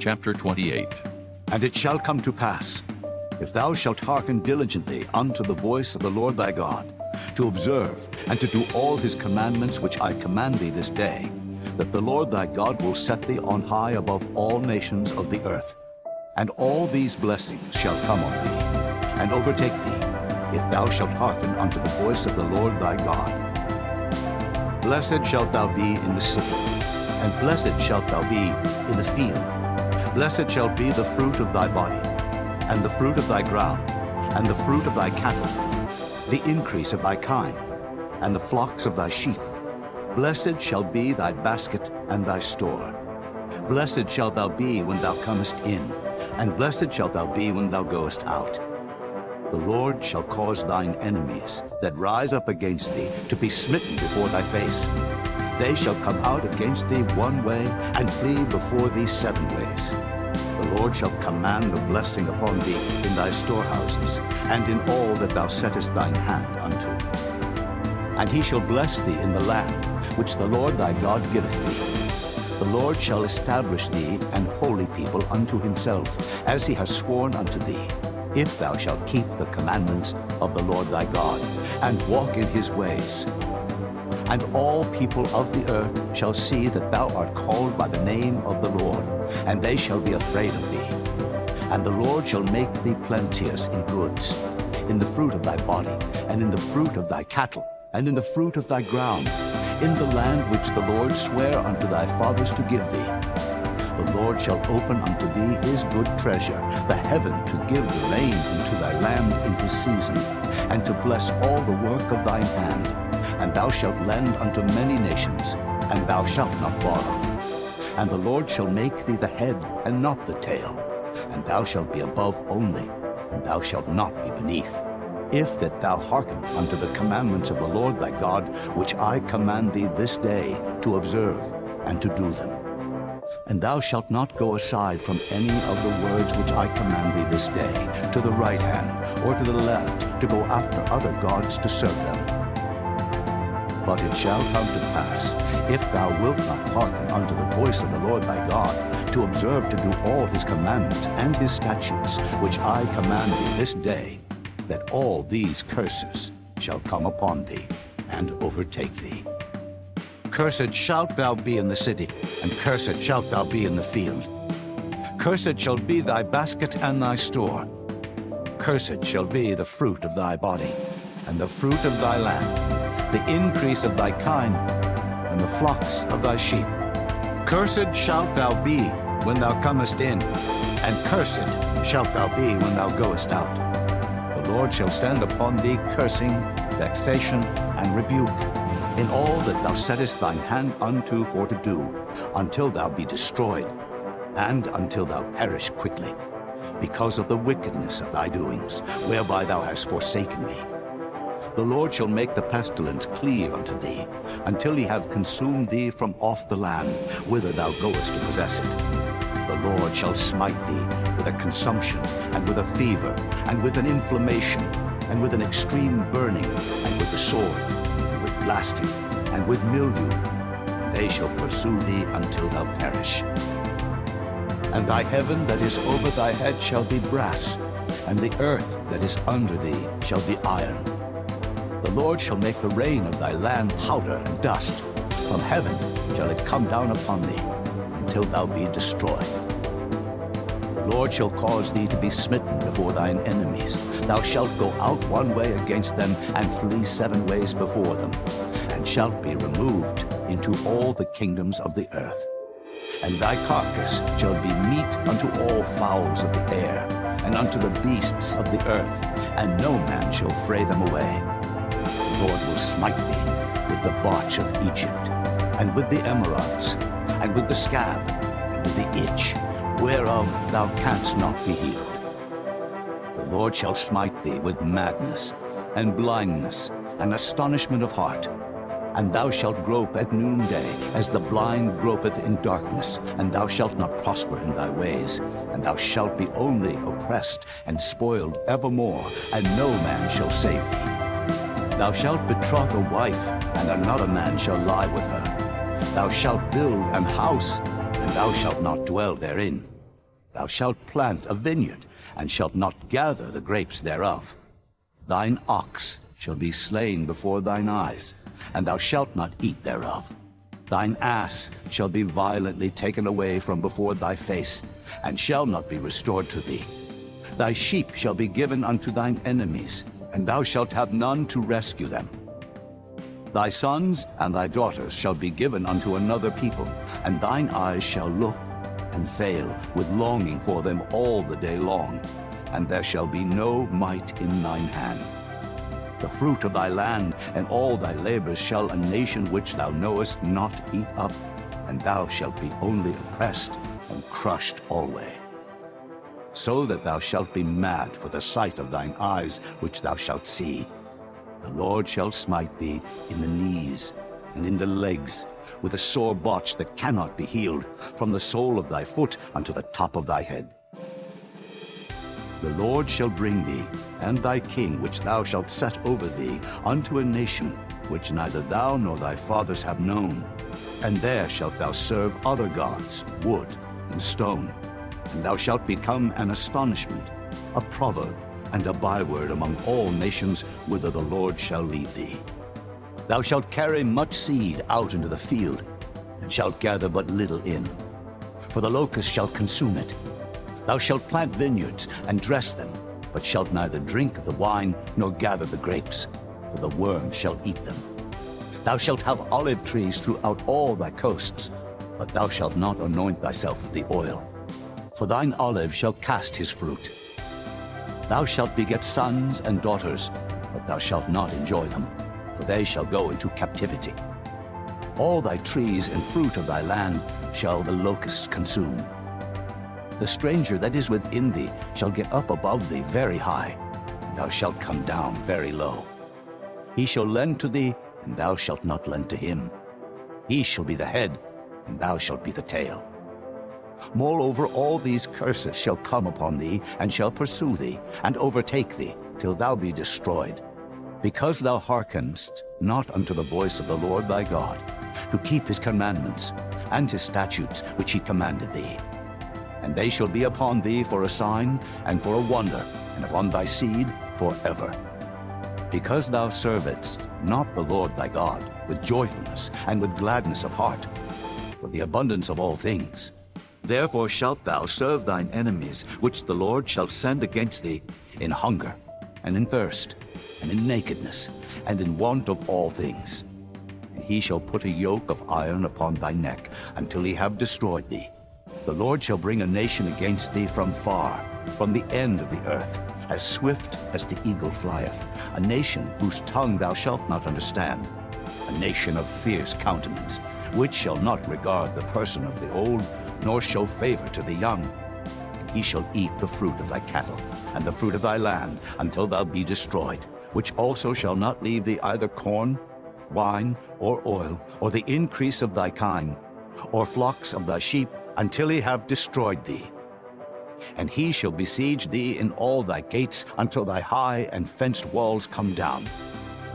Chapter 28. And it shall come to pass, if thou shalt hearken diligently unto the voice of the Lord thy God, to observe and to do all his commandments which I command thee this day, that the Lord thy God will set thee on high above all nations of the earth. And all these blessings shall come on thee, and overtake thee, if thou shalt hearken unto the voice of the Lord thy God. Blessed shalt thou be in the city, and blessed shalt thou be in the field. Blessed shall be the fruit of thy body, and the fruit of thy ground, and the fruit of thy cattle, the increase of thy kine, and the flocks of thy sheep. Blessed shall be thy basket and thy store. Blessed shalt thou be when thou comest in, and blessed shalt thou be when thou goest out. The Lord shall cause thine enemies that rise up against thee to be smitten before thy face. They shall come out against thee one way, and flee before thee 7 ways. The Lord shall command the blessing upon thee in thy storehouses, and in all that thou settest thine hand unto. And he shall bless thee in the land which the Lord thy God giveth thee. The Lord shall establish thee an holy people unto himself, as he has sworn unto thee, if thou shalt keep the commandments of the Lord thy God, and walk in his ways. And all people of the earth shall see that thou art called by the name of the Lord, and they shall be afraid of thee. And the Lord shall make thee plenteous in goods, in the fruit of thy body, and in the fruit of thy cattle, and in the fruit of thy ground, in the land which the Lord sware unto thy fathers to give thee. The Lord shall open unto thee his good treasure, the heaven to give the rain into thy land in his season, and to bless all the work of thine hand. And thou shalt lend unto many nations, and thou shalt not borrow. And the Lord shall make thee the head, and not the tail. And thou shalt be above only, and thou shalt not be beneath. If that thou hearken unto the commandments of the Lord thy God, which I command thee this day to observe and to do them. And thou shalt not go aside from any of the words which I command thee this day, to the right hand or to the left, to go after other gods to serve them. But it shall come to pass, if thou wilt not hearken unto the voice of the Lord thy God, to observe to do all his commandments and his statutes, which I command thee this day, that all these curses shall come upon thee and overtake thee. Cursed shalt thou be in the city, and cursed shalt thou be in the field. Cursed shall be thy basket and thy store. Cursed shall be the fruit of thy body, and the fruit of thy land, the increase of thy kine, and the flocks of thy sheep. Cursed shalt thou be when thou comest in, and cursed shalt thou be when thou goest out. The Lord shall send upon thee cursing, vexation, and rebuke, in all that thou settest thine hand unto for to do, until thou be destroyed, and until thou perish quickly, because of the wickedness of thy doings, whereby thou hast forsaken me. The Lord shall make the pestilence cleave unto thee, until he have consumed thee from off the land, whither thou goest to possess it. The Lord shall smite thee with a consumption, and with a fever, and with an inflammation, and with an extreme burning, and with the sword, and with blasting, and with mildew, and they shall pursue thee until thou perish. And thy heaven that is over thy head shall be brass, and the earth that is under thee shall be iron. The Lord shall make the rain of thy land powder and dust. From heaven shall it come down upon thee, until thou be destroyed. The Lord shall cause thee to be smitten before thine enemies. Thou shalt go out one way against them, and flee 7 ways before them, and shalt be removed into all the kingdoms of the earth. And thy carcass shall be meat unto all fowls of the air, and unto the beasts of the earth, and no man shall fray them away. The Lord will smite thee with the botch of Egypt, and with the emerods, and with the scab, and with the itch, whereof thou canst not be healed. The Lord shall smite thee with madness, and blindness, and astonishment of heart. And thou shalt grope at noonday, as the blind gropeth in darkness, and thou shalt not prosper in thy ways, and thou shalt be only oppressed and spoiled evermore, and no man shall save thee. Thou shalt betroth a wife, and another man shall lie with her. Thou shalt build an house, and thou shalt not dwell therein. Thou shalt plant a vineyard, and shalt not gather the grapes thereof. Thine ox shall be slain before thine eyes, and thou shalt not eat thereof. Thine ass shall be violently taken away from before thy face, and shall not be restored to thee. Thy sheep shall be given unto thine enemies, and thou shalt have none to rescue them. Thy sons and thy daughters shall be given unto another people, and thine eyes shall look and fail with longing for them all the day long, and there shall be no might in thine hand. The fruit of thy land and all thy labors shall a nation which thou knowest not eat up, and thou shalt be only oppressed and crushed alway. So that thou shalt be mad for the sight of thine eyes which thou shalt see. The Lord shall smite thee in the knees and in the legs, with a sore botch that cannot be healed, from the sole of thy foot unto the top of thy head. The Lord shall bring thee, and thy king which thou shalt set over thee, unto a nation which neither thou nor thy fathers have known. And there shalt thou serve other gods, wood and stone. And thou shalt become an astonishment, a proverb, and a byword among all nations whither the Lord shall lead thee. Thou shalt carry much seed out into the field, and shalt gather but little in. For the locust shall consume it. Thou shalt plant vineyards, and dress them, but shalt neither drink of the wine, nor gather the grapes, for the worm shall eat them. Thou shalt have olive trees throughout all thy coasts, but thou shalt not anoint thyself with the oil. For thine olive shall cast his fruit. Thou shalt beget sons and daughters, but thou shalt not enjoy them, for they shall go into captivity. All thy trees and fruit of thy land shall the locusts consume. The stranger that is within thee shall get up above thee very high, and thou shalt come down very low. He shall lend to thee, and thou shalt not lend to him. He shall be the head, and thou shalt be the tail. Moreover, all these curses shall come upon thee, and shall pursue thee, and overtake thee, till thou be destroyed, because thou hearkenedst not unto the voice of the Lord thy God, to keep his commandments, and his statutes which he commanded thee. And they shall be upon thee for a sign, and for a wonder, and upon thy seed forever. Because thou servedst not the Lord thy God with joyfulness and with gladness of heart, for the abundance of all things. Therefore shalt thou serve thine enemies, which the Lord shall send against thee, in hunger, and in thirst, and in nakedness, and in want of all things. And he shall put a yoke of iron upon thy neck, until he have destroyed thee. The Lord shall bring a nation against thee from far, from the end of the earth, as swift as the eagle flieth, a nation whose tongue thou shalt not understand, a nation of fierce countenance, which shall not regard the person of the old, nor show favor to the young. And he shall eat the fruit of thy cattle, and the fruit of thy land, until thou be destroyed, which also shall not leave thee either corn, wine, or oil, or the increase of thy kine, or flocks of thy sheep, until he have destroyed thee. And he shall besiege thee in all thy gates, until thy high and fenced walls come down,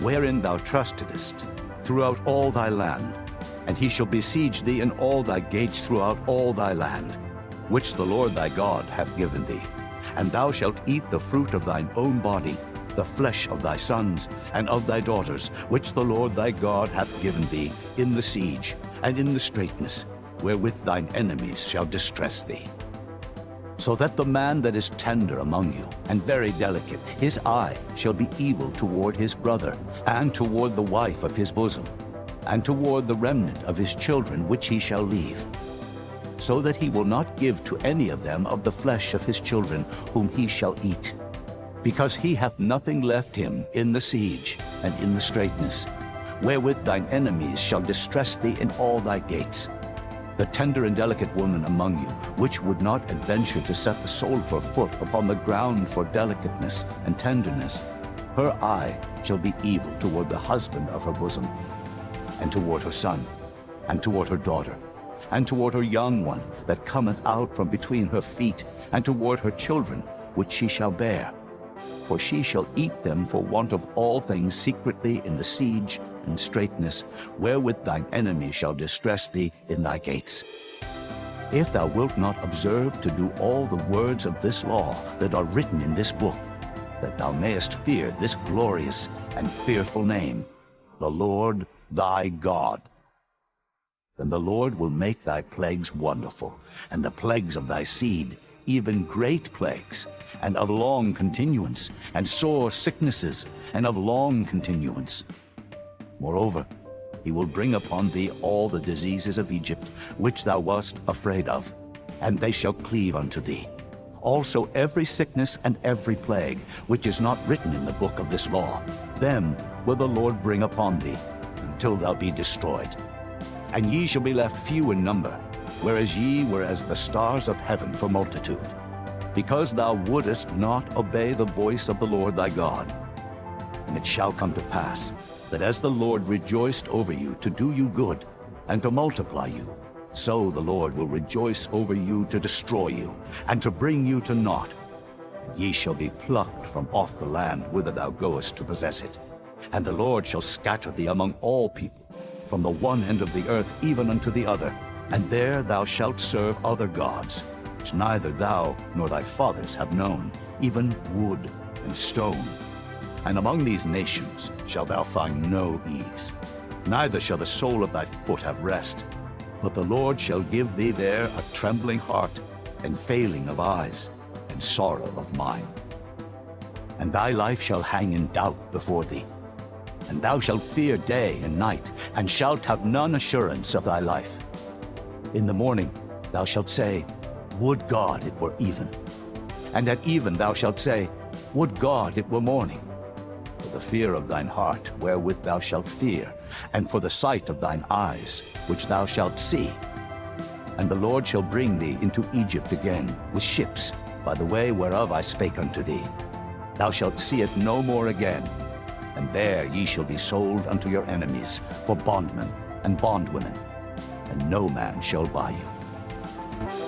wherein thou trustedest, throughout all thy land. And he shall besiege thee in all thy gates throughout all thy land, which the Lord thy God hath given thee. And thou shalt eat the fruit of thine own body, the flesh of thy sons and of thy daughters, which the Lord thy God hath given thee, in the siege and in the straitness, wherewith thine enemies shall distress thee. So that the man that is tender among you, and very delicate, his eye shall be evil toward his brother, and toward the wife of his bosom, and toward the remnant of his children which he shall leave, so that he will not give to any of them of the flesh of his children whom he shall eat, because he hath nothing left him in the siege and in the straitness, wherewith thine enemies shall distress thee in all thy gates. The tender and delicate woman among you, which would not adventure to set the sole of her foot upon the ground for delicateness and tenderness, her eye shall be evil toward the husband of her bosom, and toward her son, and toward her daughter, and toward her young one that cometh out from between her feet, and toward her children which she shall bear. For she shall eat them for want of all things secretly in the siege and straitness, wherewith thine enemy shall distress thee in thy gates. if thou wilt not observe to do all the words of this law that are written in this book, that thou mayest fear this glorious and fearful name, the Lord thy God. Then the Lord will make thy plagues wonderful, and the plagues of thy seed, even great plagues, and of long continuance, and sore sicknesses, and of long continuance. Moreover, he will bring upon thee all the diseases of Egypt, which thou wast afraid of, and they shall cleave unto thee. Also every sickness and every plague, which is not written in the book of this law, them will the Lord bring upon thee, until thou be destroyed. And ye shall be left few in number, whereas ye were as the stars of heaven for multitude, because thou wouldest not obey the voice of the Lord thy God. And it shall come to pass, that as the Lord rejoiced over you to do you good, and to multiply you, so the Lord will rejoice over you to destroy you, and to bring you to naught. And ye shall be plucked from off the land whither thou goest to possess it. And the Lord shall scatter thee among all people, from the one end of the earth even unto the other, and there thou shalt serve other gods, which neither thou nor thy fathers have known, even wood and stone. And among these nations shalt thou find no ease, neither shall the sole of thy foot have rest. But the Lord shall give thee there a trembling heart, and failing of eyes, and sorrow of mind. And thy life shall hang in doubt before thee, and thou shalt fear day and night, and shalt have none assurance of thy life. In the morning thou shalt say, Would God it were even. And at even thou shalt say, Would God it were morning. For the fear of thine heart wherewith thou shalt fear, and for the sight of thine eyes which thou shalt see. And the Lord shall bring thee into Egypt again with ships, by the way whereof I spake unto thee. Thou shalt see it no more again. And there ye shall be sold unto your enemies for bondmen and bondwomen, and no man shall buy you.